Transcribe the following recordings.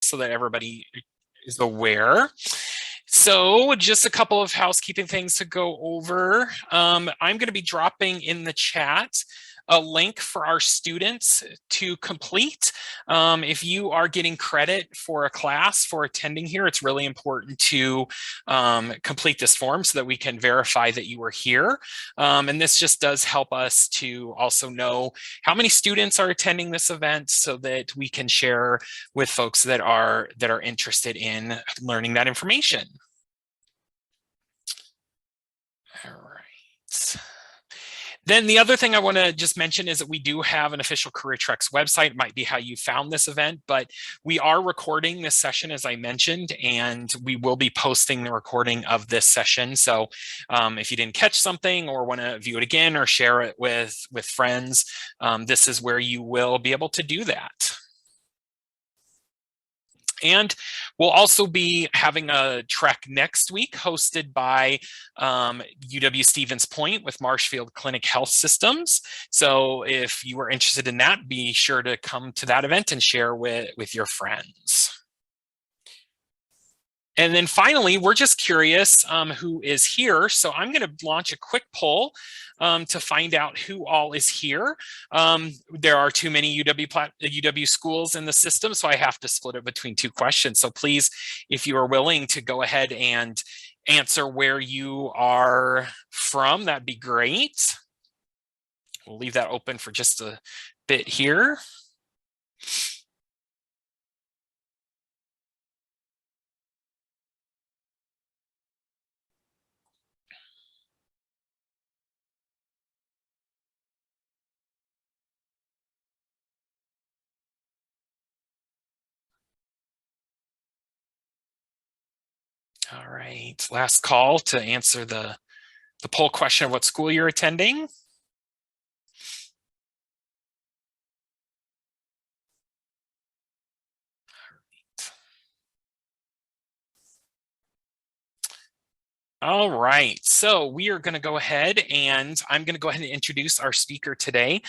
so that everybody is aware. So just a couple of housekeeping things to go over. I'm going to be dropping in the chat a link for our students to complete. If you are getting credit for a class for attending here, it's really important to complete this form so that we can verify that you were here. And this just does help us to also know how many students are attending this event so that we can share with folks that are interested in learning that information. All right. Then the other thing I want to just mention is that we do have an official Career Treks website. It might be how you found this event, but we are recording this session, as I mentioned, and we will be posting the recording of this session. So if you didn't catch something or want to view it again or share it with friends, this is where you will be able to do that. And we'll also be having a trek next week hosted by UW-Stevens Point with Marshfield Clinic Health Systems. So if you are interested in that, be sure to come to that event and share with your friends. And then finally, we're just curious who is here. So I'm going to launch a quick poll to find out who all is here. There are too many UW schools in the system, so I have to split it between two questions. So please, if you are willing to go ahead and answer where you are from, that'd be great. We'll leave that open for just a bit here. All right, last call to answer the poll question of what school you're attending. All right, so we are going to go ahead and I'm going to go ahead and introduce our speaker today.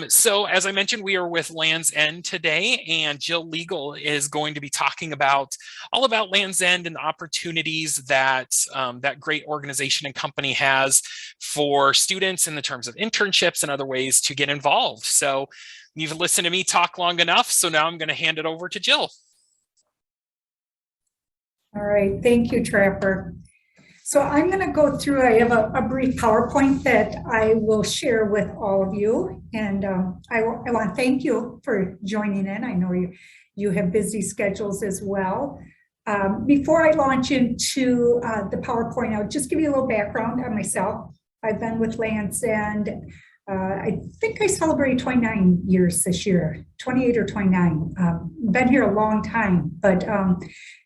So as I mentioned, we are with Land's End today, and Jill Legal is going to be talking all about Land's End and the opportunities that that great organization and company has for students in the terms of internships and other ways to get involved. So you've listened to me talk long enough, so now I'm going to hand it over to Jill. All right, thank you, Trapper. So I'm going to go through, I have a brief PowerPoint that I will share with all of you. And I want to thank you for joining in. I know you have busy schedules as well. Before I launch into the PowerPoint, I'll just give you a little background on myself. I've been with Land's End. I think I celebrated 29 years this year, 28 or 29. Been here a long time, but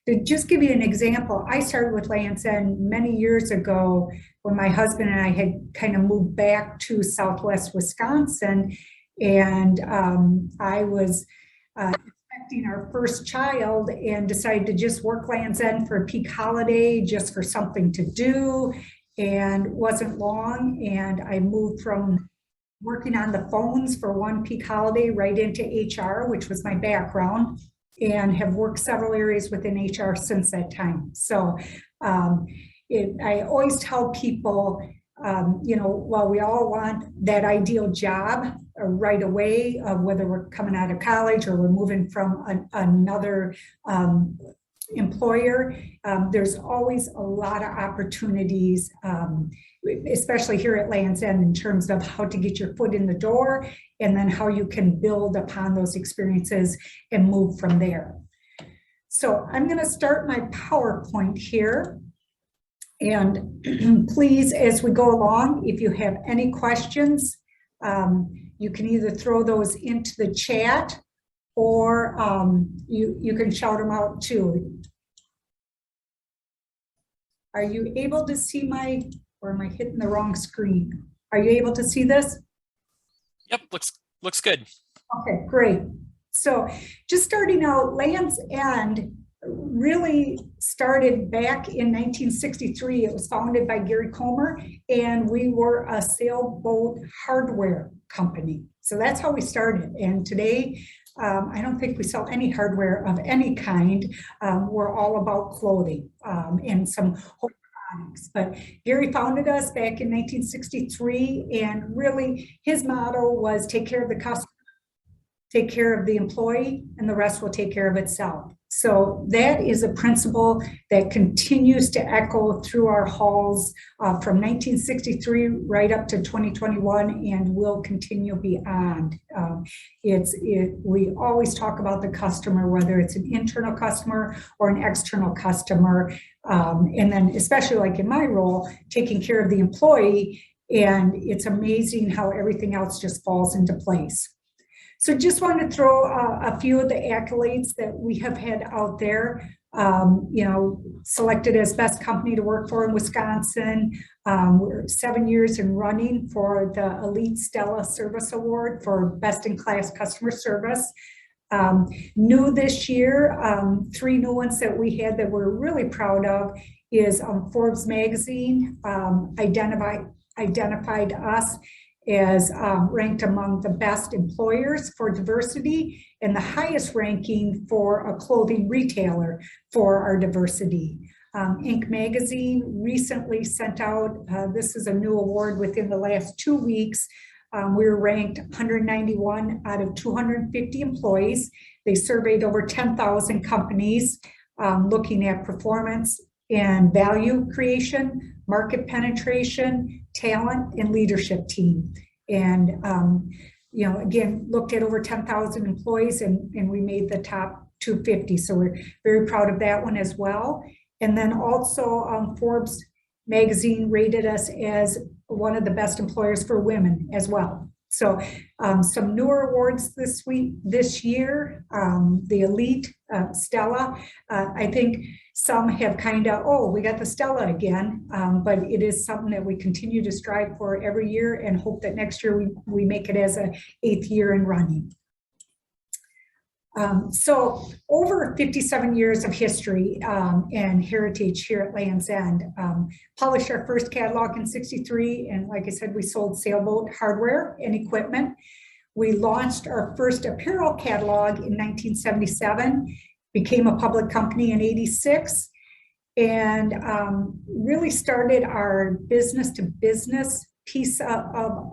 to just give you an example, I started with Land's End many years ago when my husband and I had kind of moved back to Southwest Wisconsin, and I was expecting our first child and decided to just work Land's End for a peak holiday, just for something to do, and it wasn't long, and I moved from working on the phones for one peak holiday right into HR, which was my background, and have worked several areas within HR since that time. So I always tell people, you know, while we all want that ideal job right away, whether we're coming out of college or we're moving from another employer, there's always a lot of opportunities, especially here at Land's End, in terms of how to get your foot in the door and then how you can build upon those experiences and move from there. So I'm going to start my PowerPoint here. And please, as we go along, if you have any questions, you can either throw those into the chat or you can shout them out too. Are you able to see my, or am I hitting the wrong screen? Are you able to see this? Yep, looks good. Okay, great. So just starting out, Land's End really started back in 1963. It was founded by Gary Comer, and we were a sailboat hardware company. So that's how we started. And today I don't think we sell any hardware of any kind. We're all about clothing and some home products. But Gary founded us back in 1963, and really his motto was take care of the customer, take care of the employee, and the rest will take care of itself. So that is a principle that continues to echo through our halls from 1963 right up to 2021 and will continue beyond. We always talk about the customer, whether it's an internal customer or an external customer. And then especially like in my role, taking care of the employee, and it's amazing how everything else just falls into place. So just want to throw a few of the accolades that we have had out there. Selected as best company to work for in Wisconsin. We're 7 years in running for the Elite Stella Service Award for best in class customer service. New this year, 3 new ones that we had that we're really proud of is Forbes magazine identified us as ranked among the best employers for diversity and the highest ranking for a clothing retailer for our diversity. Inc. magazine recently sent out, this is a new award within the last 2 weeks. We were ranked 191 out of 250 employees. They surveyed over 10,000 companies looking at performance and value creation, market penetration, talent, and leadership team. And, again, looked at over 10,000 employees and we made the top 250. So we're very proud of that one as well. And then also Forbes magazine rated us as one of the best employers for women as well. So some newer awards this year, the Elite Stella. I think some have kind of, we got the Stella again, but it is something that we continue to strive for every year and hope that next year we make it as an 8th year in running. So over 57 years of history and heritage here at Land's End. Published our first catalog in '63, and like I said, we sold sailboat hardware and equipment. We launched our first apparel catalog in 1977, became a public company in '86, and really started our business-to-business piece of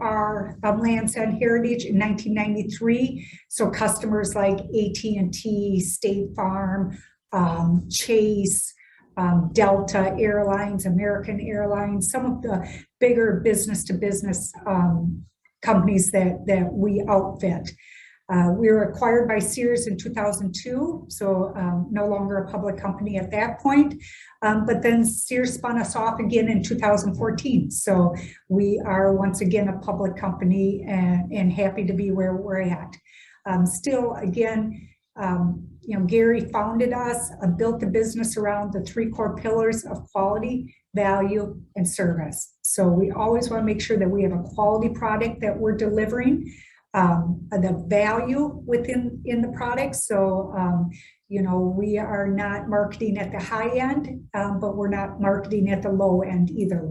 our Land's End heritage in 1993. So customers like AT&T, State Farm, Chase, Delta Airlines, American Airlines, some of the bigger business-to-business companies that we outfit. We were acquired by Sears in 2002, so no longer a public company at that point. But then Sears spun us off again in 2014. So we are once again a public company and happy to be where we're at. Still, again, Gary founded us, built the business around the 3 core pillars of quality, value, and service. So we always want to make sure that we have a quality product that we're delivering. The value in the product. So, we are not marketing at the high end, but we're not marketing at the low end either.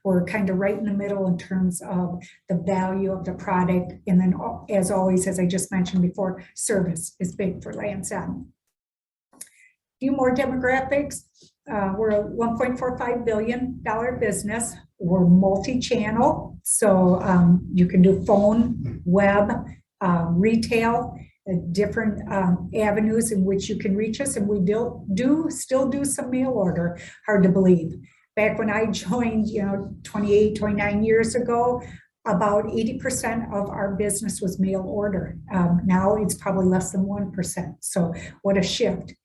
We're kind of right in the middle in terms of the value of the product. And then as always, as I just mentioned before, service is big for Land's End. A few more demographics. We're a $1.45 billion business. We're multi-channel, so you can do phone, web, retail, different avenues in which you can reach us, and we still do some mail order, hard to believe. Back when I joined, 28, 29 years ago, about 80% of our business was mail order. Now it's probably less than 1%, so what a shift.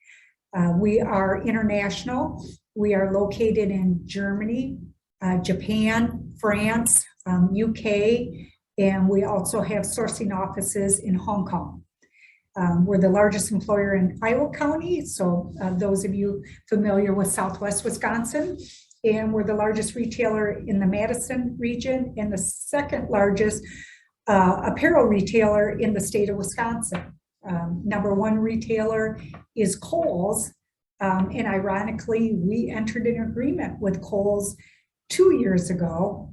We are international. We are located in Germany, Japan, France, UK, and we also have sourcing offices in Hong Kong. We're the largest employer in Iowa County, so those of you familiar with Southwest Wisconsin, and we're the largest retailer in the Madison region and the second largest apparel retailer in the state of Wisconsin. Number 1 retailer is Kohl's, and ironically, we entered an agreement with Kohl's 2 years ago,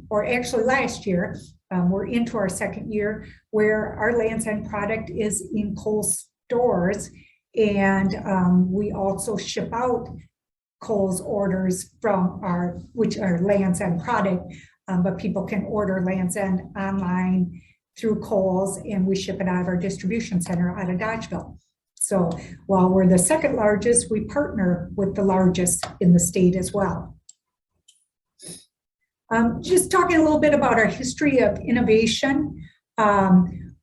or actually last year, We're into our second year where our Land's End product is in Kohl's stores, and we also ship out Kohl's orders from which are Land's End product, but people can order Land's End online through Kohl's, and we ship it out of our distribution center out of Dodgeville. So while we're the second largest, we partner with the largest in the state as well. Just talking a little bit about our history of innovation.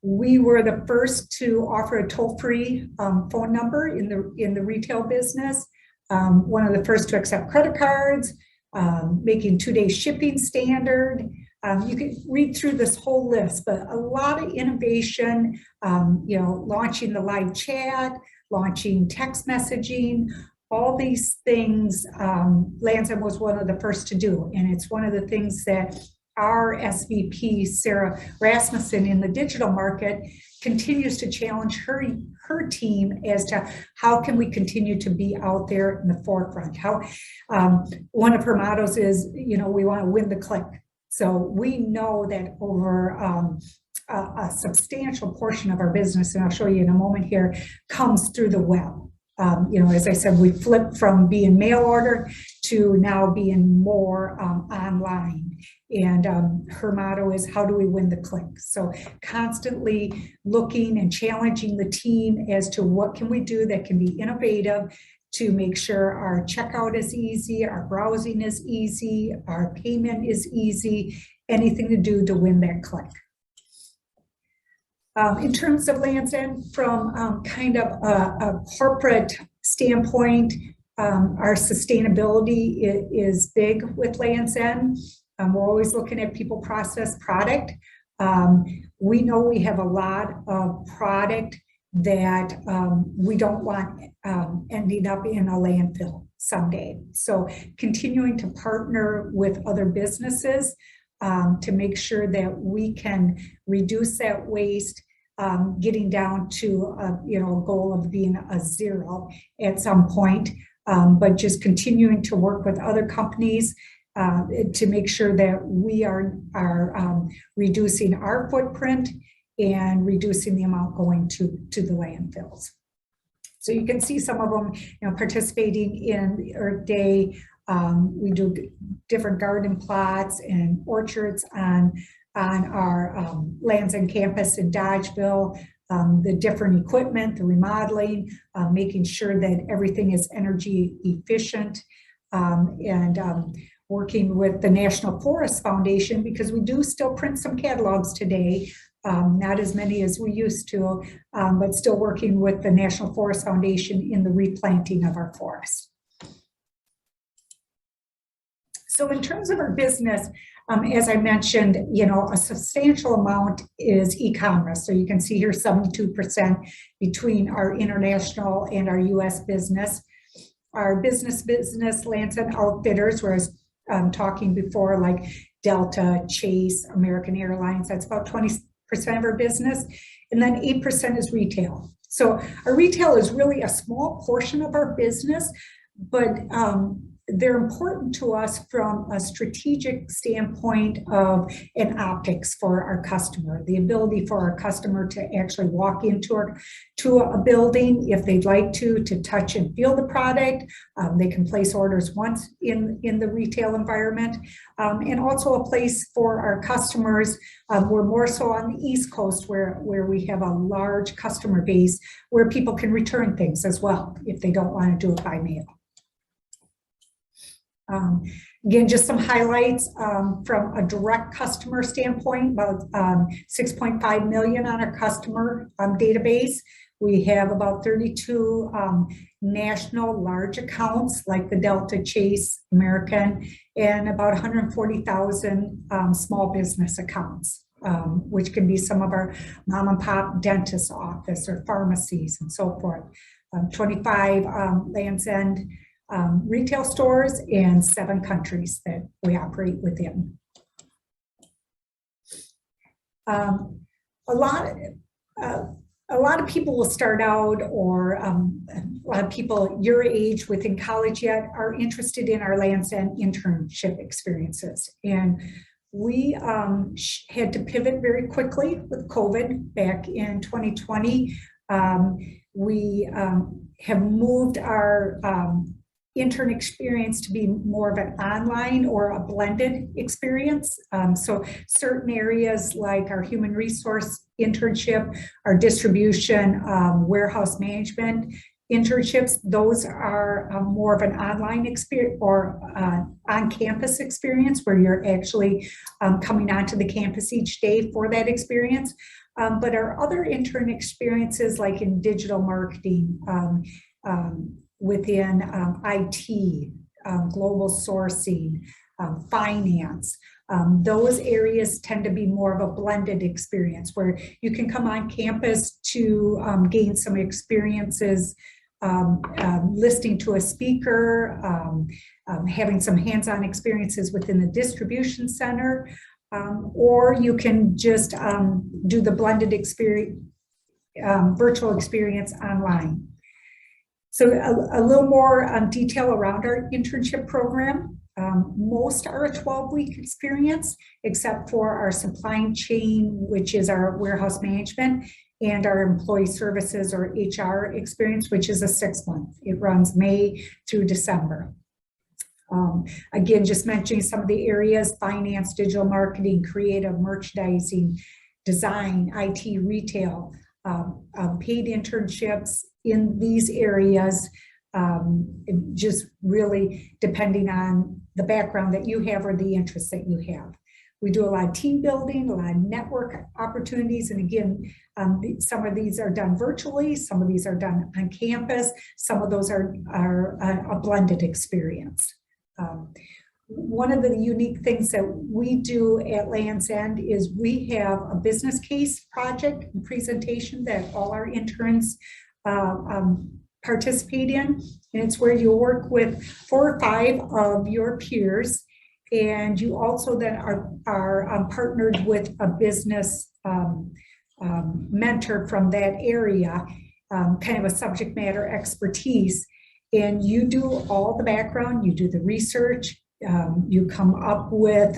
We were the first to offer a toll-free phone number in the retail business. One of the first to accept credit cards, making 2-day shipping standard. You can read through this whole list, but a lot of innovation, launching the live chat, launching text messaging, all these things, Land's End was one of the first to do. And it's one of the things that our SVP, Sarah Rasmussen, in the digital market continues to challenge her team as to how can we continue to be out there in the forefront. One of her mottos is, we want to win the click. So we know that over a substantial portion of our business, and I'll show you in a moment here, comes through the web. As I said, we flipped from being mail order to now being more online. And her motto is, how do we win the click? So constantly looking and challenging the team as to what can we do that can be innovative to make sure our checkout is easy, our browsing is easy, our payment is easy, anything to do to win that click. In terms of Land's End, from kind of a corporate standpoint, our sustainability is big with Land's End. We're always looking at people, process, product. We know we have a lot of product that we don't want ending up in a landfill someday. So continuing to partner with other businesses to make sure that we can reduce that waste, getting down to a goal of being a zero at some point, but just continuing to work with other companies to make sure that we are reducing our footprint and reducing the amount going to the landfills. So you can see some of them, participating in Earth Day. We do different garden plots and orchards on our Land's End campus in Dodgeville, the different equipment, the remodeling, making sure that everything is energy efficient, and working with the National Forest Foundation, because we do still print some catalogs today. Not as many as we used to, but still working with the National Forest Foundation in the replanting of our forests. So in terms of our business, as I mentioned, a substantial amount is e-commerce. So you can see here 72% between our international and our US business. Our business, Land's End Outfitters, where I was talking before, like Delta, Chase, American Airlines, that's about 20% of our business, and then 8% is retail. So our retail is really a small portion of our business, but they're important to us from a strategic standpoint of an optics for our customer, the ability for our customer to actually walk into a building if they'd like to touch and feel the product. They can place orders once in the retail environment, and also a place for our customers. We're more so on the East Coast where we have a large customer base where people can return things as well if they don't want to do it by mail. Again, just some highlights from a direct customer standpoint, about 6.5 million on our customer database. We have about 32 national large accounts like the Delta, Chase, American, and about 140,000 small business accounts, which can be some of our mom and pop dentist office or pharmacies and so forth. 25 Land's End retail stores and 7 countries that we operate within. A lot of people will start out, or a lot of people your age within college yet are interested in our Land's End internship experiences. And we had to pivot very quickly with COVID back in 2020. We have moved our intern experience to be more of an online or a blended experience. So certain areas like our human resource internship, our distribution, warehouse management internships, those are more of an online experience or on-campus experience where you're actually coming onto the campus each day for that experience. But our other intern experiences, like in digital marketing, within IT, global sourcing, finance, those areas tend to be more of a blended experience where you can come on campus to gain some experiences, listening to a speaker, having some hands-on experiences within the distribution center, or you can just do the blended experience, virtual experience online. So a little more detail around our internship program. Most are a 12-week experience, except for our supply chain, which is our warehouse management, and our employee services or HR experience, which is a 6-month. It runs May through December. Again, just mentioning some of the areas: finance, digital marketing, creative, merchandising, design, IT, retail, paid internships in these areas, just really depending on the background that you have or the interests that you have. We do a lot of team building, a lot of network opportunities. And again, some of these are done virtually, some of these are done on campus, some of those are a blended experience. One of the unique things that we do at Land's End is we have a business case project and presentation that all our interns participate in, and it's where you work with 4 or 5 of your peers, and you also then are partnered with a business mentor from that area, kind of a subject matter expertise, and you do all the background, you do the research, you come up with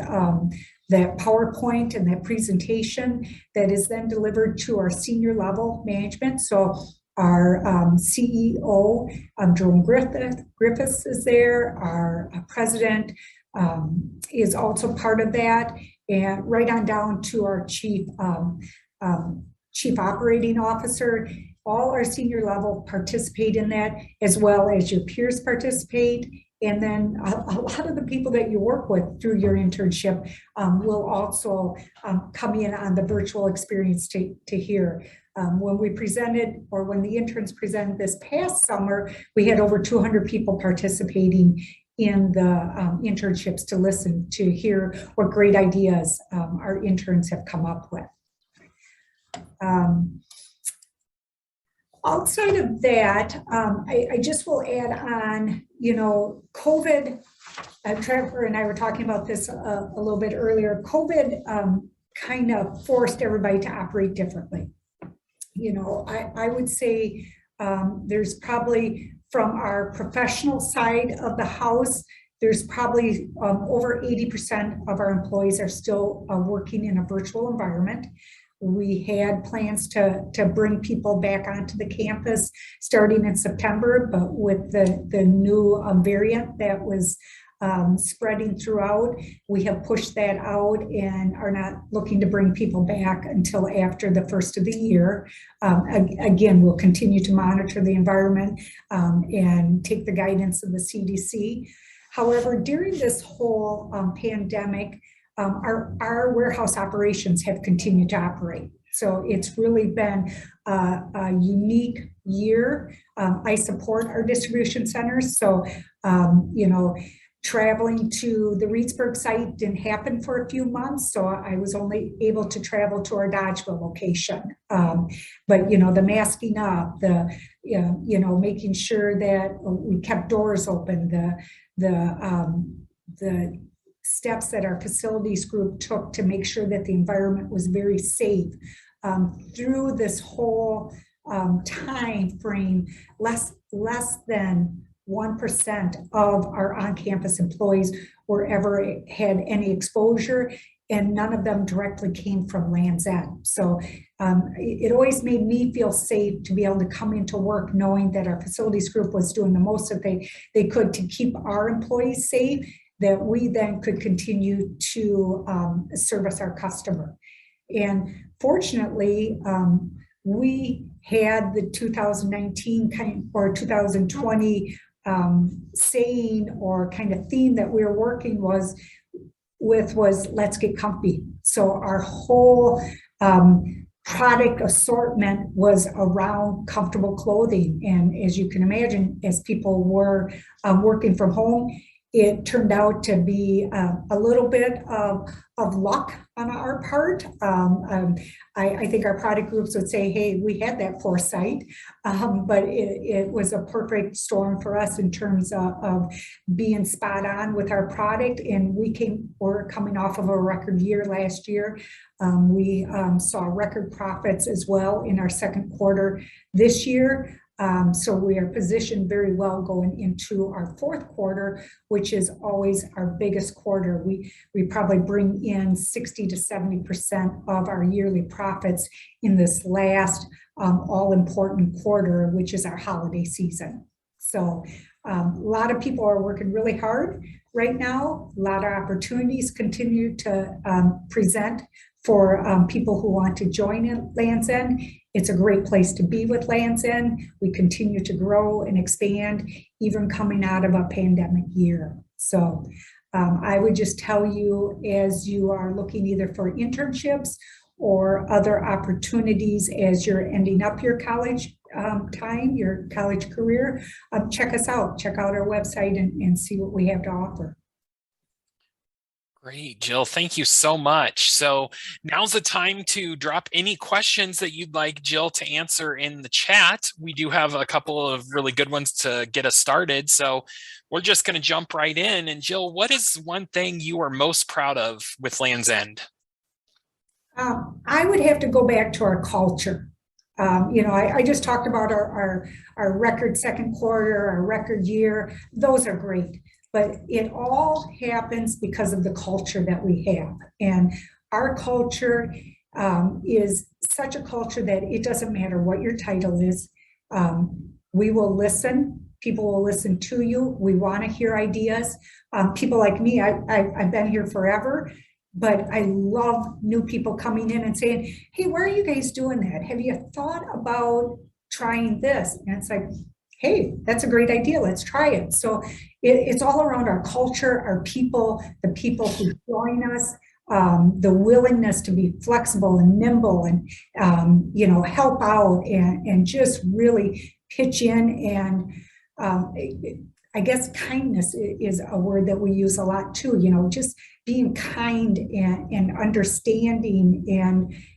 that PowerPoint and that presentation that is then delivered to our senior level management. So our CEO, Jerome Griffiths is there, our president is also part of that, and right on down to our chief operating officer. All our senior level participate in that, as well as your peers participate. And then a lot of the people that you work with through your internship will also come in on the virtual experience to hear. When we presented, or when the interns presented this past summer, we had over 200 people participating in the internships to listen, to hear what great ideas our interns have come up with. Outside of that, I just will add on, COVID, Trevor and I were talking about this a little bit earlier. COVID kind of forced everybody to operate differently. I would say there's probably, from our professional side of the house, there's probably over 80% of our employees are still working in a virtual environment. We had plans to bring people back onto the campus starting in September, but with the new variant that was spreading throughout, we have pushed that out and are not looking to bring people back until after the first of the year. Again, we'll continue to monitor the environment and take the guidance of the CDC. However, during this whole pandemic, our warehouse operations have continued to operate. So it's really been a unique year. I support our distribution centers. So, traveling to the Reedsburg site didn't happen for a few months. So I was only able to travel to our Dodgeville location. But, the masking up, making sure that we kept doors open, the steps that our facilities group took to make sure that the environment was very safe through this whole time frame. Less than 1% of our on-campus employees were ever had any exposure, and none of them directly came from Land's End. So it always made me feel safe to be able to come into work knowing that our facilities group was doing the most that they could to keep our employees safe, that we then could continue to service our customer. And fortunately, we had the 2019 or 2020 saying or kind of theme that we were working with was let's get comfy. So our whole product assortment was around comfortable clothing. And as you can imagine, as people were working from home, it turned out to be a little bit of luck on our part. I think our product groups would say, hey, we had that foresight, but it was a perfect storm for us in terms of being spot on with our product. And we're coming off of a record year last year. We saw record profits as well in our second quarter this year. So we are positioned very well going into our fourth quarter, which is always our biggest quarter. We probably bring in 60 to 70% of our yearly profits in this last all important quarter, which is our holiday season. So a lot of people are working really hard right now. A lot of opportunities continue to present for people who want to join in Land's End. It's a great place to be with Land's End. We continue to grow and expand, even coming out of a pandemic year. So I would just tell you, as you are looking either for internships or other opportunities as you're ending up your college time, your college career, check us out. Check out our website and see what we have to offer. Great, Jill. Thank you so much. So now's the time to drop any questions that you'd like Jill to answer in the chat. We do have a couple of really good ones to get us started. So we're just going to jump right in. And Jill, what is one thing you are most proud of with Land's End? I would have to go back to our culture. I just talked about our record second quarter, our record year. Those are great. But it all happens because of the culture that we have. And our culture is such a culture that it doesn't matter what your title is. We will listen. People will listen to you. We want to hear ideas. People like me, I've been here forever, but I love new people coming in and saying, hey, where are you guys doing that? Have you thought about trying this? And it's like, hey, that's a great idea. Let's try it. So it's all around our culture, our people, the people who join us, the willingness to be flexible and nimble and, help out and just really pitch in. And I guess kindness is a word that we use a lot too, just being kind and understanding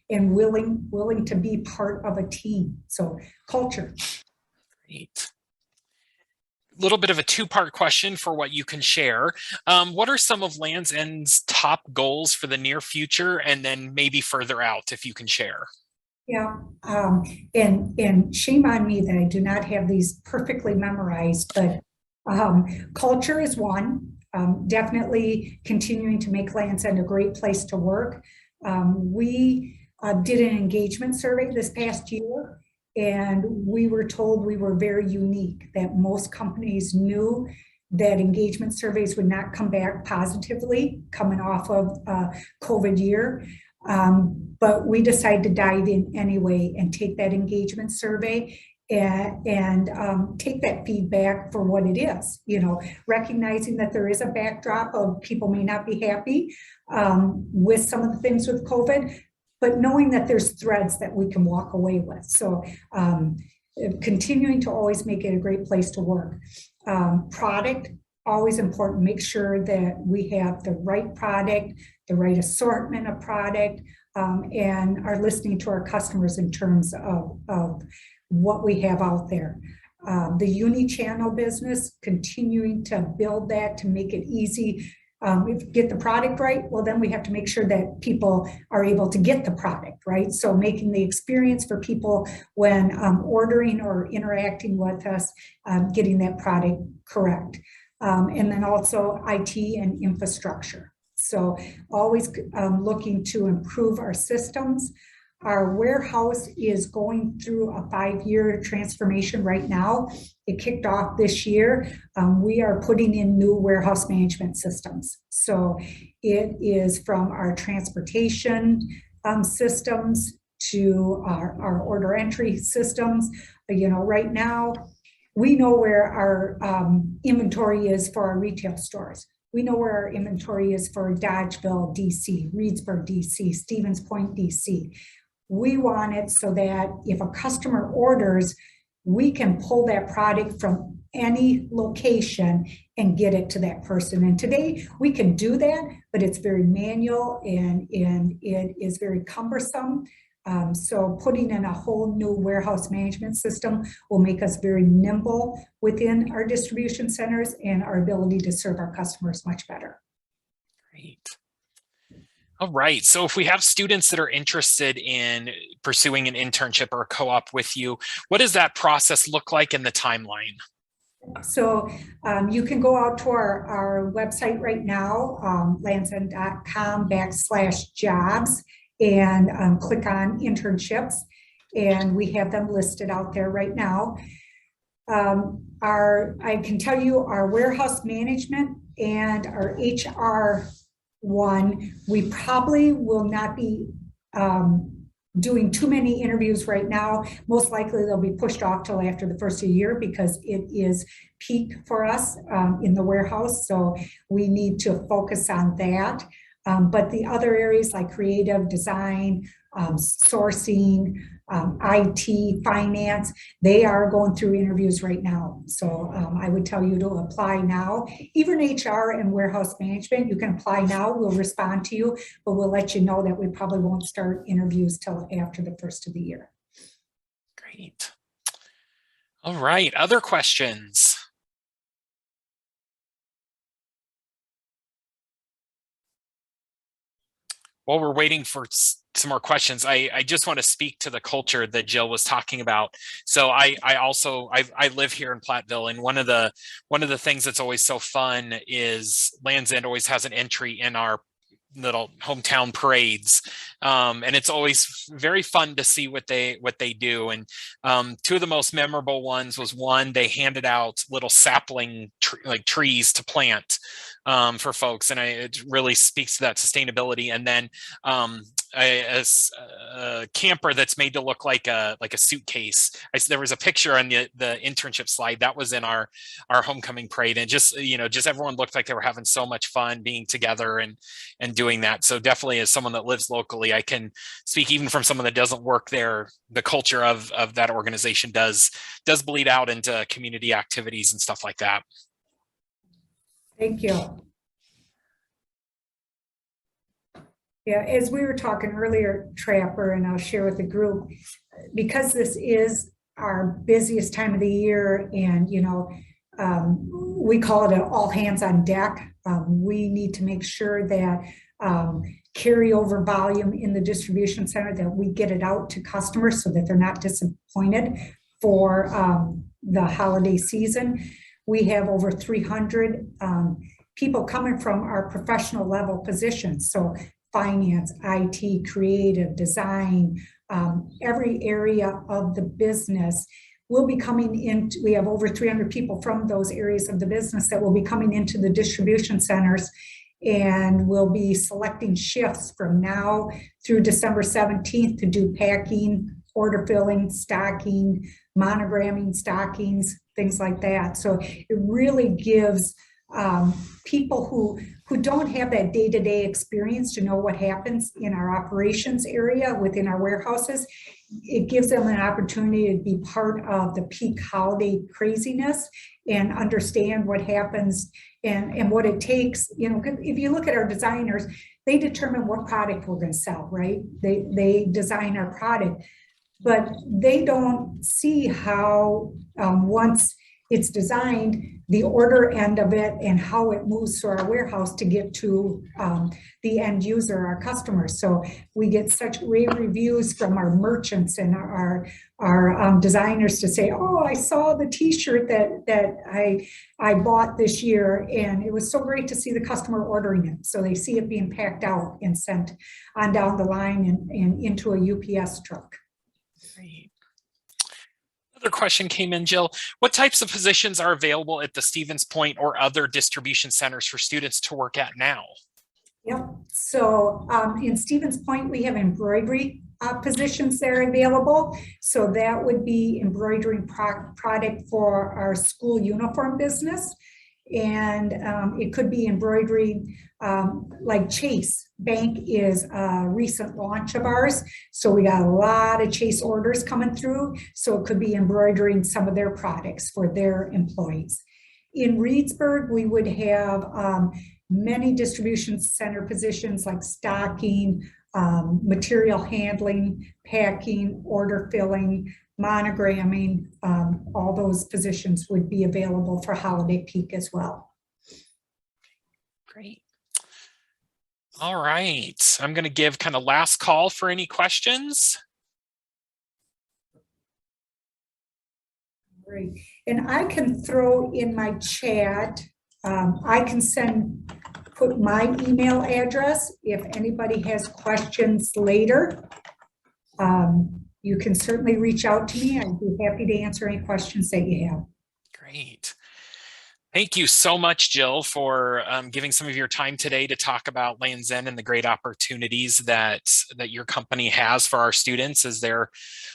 and willing to be part of a team. So culture. Great. A little bit of a two-part question for what you can share. What are some of Land's End's top goals for the near future, and then maybe further out if you can share? Yeah, and shame on me that I do not have these perfectly memorized, but culture is one. Definitely continuing to make Land's End a great place to work. We did an engagement survey this past year, and we were told we were very unique, that most companies knew that engagement surveys would not come back positively coming off of COVID year. But we decided to dive in anyway and take that engagement survey and take that feedback for what it is, recognizing that there is a backdrop of people may not be happy with some of the things with COVID, but knowing that there's threads that we can walk away with. So continuing to always make it a great place to work. Product, always important. Make sure that we have the right product, the right assortment of product, and are listening to our customers in terms of what we have out there. The uni-channel business, continuing to build that to make it easy. If we get the product right, well, then we have to make sure that people are able to get the product, right? So making the experience for people when ordering or interacting with us, getting that product correct. And then also IT and infrastructure. So always looking to improve our systems. Our warehouse is going through a 5-year transformation right now. It kicked off this year. We are putting in new warehouse management systems. So it is from our transportation systems to our order entry systems. Right now, we know where our inventory is for our retail stores. We know where our inventory is for Dodgeville, DC, Reedsburg, DC, Stevens Point, DC. We want it so that if a customer orders, we can pull that product from any location and get it to that person. And today we can do that, but it's very manual and it is very cumbersome. So putting in a whole new warehouse management system will make us very nimble within our distribution centers and our ability to serve our customers much better. Great. All right. So if we have students that are interested in pursuing an internship or a co-op with you, what does that process look like in the timeline? So you can go out to our website right now, lansdowne.com/jobs, and click on internships. And we have them listed out there right now. I can tell you our warehouse management and our HR one, we probably will not be doing too many interviews right now. Most likely they'll be pushed off till after the first of the year because it is peak for us in the warehouse. So we need to focus on that. But the other areas like creative design, sourcing, IT, finance, they are going through interviews right now. So I would tell you to apply now. Even HR and warehouse management, you can apply now. We'll respond to you, but we'll let you know that we probably won't start interviews till after the first of the year. Great. All right. Other questions? While we're waiting for some more questions, I just want to speak to the culture that Jill was talking about. So I live here in Plattville, and one of the things that's always so fun is Land's End always has an entry in our little hometown parades, and it's always very fun to see what they do. And two of the most memorable ones was one, they handed out little sapling trees to plant for folks, and it really speaks to that sustainability. And then a camper that's made to look like a suitcase. There was a picture on the internship slide that was in our homecoming parade, and just everyone looked like they were having so much fun being together and doing that. So definitely, as someone that lives locally, I can speak even from someone that doesn't work there. The culture of that organization does bleed out into community activities and stuff like that. Thank you. Yeah, as we were talking earlier, Trapper, and I'll share with the group, because this is our busiest time of the year, and we call it an all hands on deck. We need to make sure that carryover volume in the distribution center, that we get it out to customers so that they're not disappointed for the holiday season. We have over 300 people coming from our professional level positions. So finance, IT, creative, design, every area of the business will be coming in. We have over 300 people from those areas of the business that will be coming into the distribution centers, and we'll be selecting shifts from now through December 17th to do packing, order filling, stocking, monogramming stockings, things like that. So it really gives people who don't have that day-to-day experience to know what happens in our operations area within our warehouses. It gives them an opportunity to be part of the peak holiday craziness and understand what happens and what it takes. If you look at our designers, they determine what product we're going to sell, right? They design our product, but they don't see how once it's designed, the order end of it and how it moves through our warehouse to get to the end user, our customers. So we get such rave reviews from our merchants and our designers to say, oh, I saw the t-shirt that I bought this year, and it was so great to see the customer ordering it. So they see it being packed out and sent on down the line and into a UPS truck. Great. Another question came in, Jill. What types of positions are available at the Stevens Point or other distribution centers for students to work at now? Yep. So in Stevens Point, we have embroidery positions that are available. So that would be embroidering product for our school uniform business. And it could be embroidery like Chase Bank is a recent launch of ours. So we got a lot of Chase orders coming through. So it could be embroidering some of their products for their employees. In Reedsburg, we would have many distribution center positions like stocking, material handling, packing, order filling, monogramming. All those positions would be available for holiday peak as well. Great. All right, I'm going to give kind of last call for any questions. Great. And I can throw in my chat, I can put my email address if anybody has questions later. You can certainly reach out to me. I'd be happy to answer any questions that you have. Great. Thank you so much, Jill, for giving some of your time today to talk about Lands' End and the great opportunities that your company has for our students as they're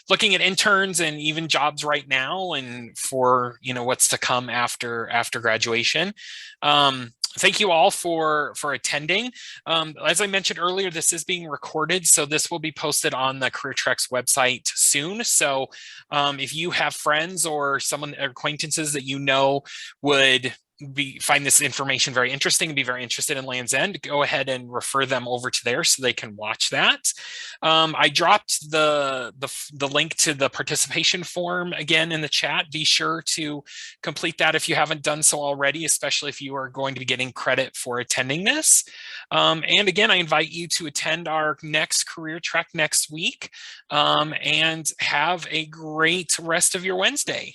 looking at interns and even jobs right now, and for what's to come after graduation. Thank you all for attending. As I mentioned earlier, this is being recorded, so this will be posted on the CareerTrex website soon. So if you have friends or someone, acquaintances that would find this information very interesting and be very interested in Lands' End, go ahead and refer them over to there so they can watch that. I dropped the link to the participation form again in the chat. Be sure to complete that if you haven't done so already, especially if you are going to be getting credit for attending this. And again, I invite you to attend our next Career Trek next week, and have a great rest of your Wednesday.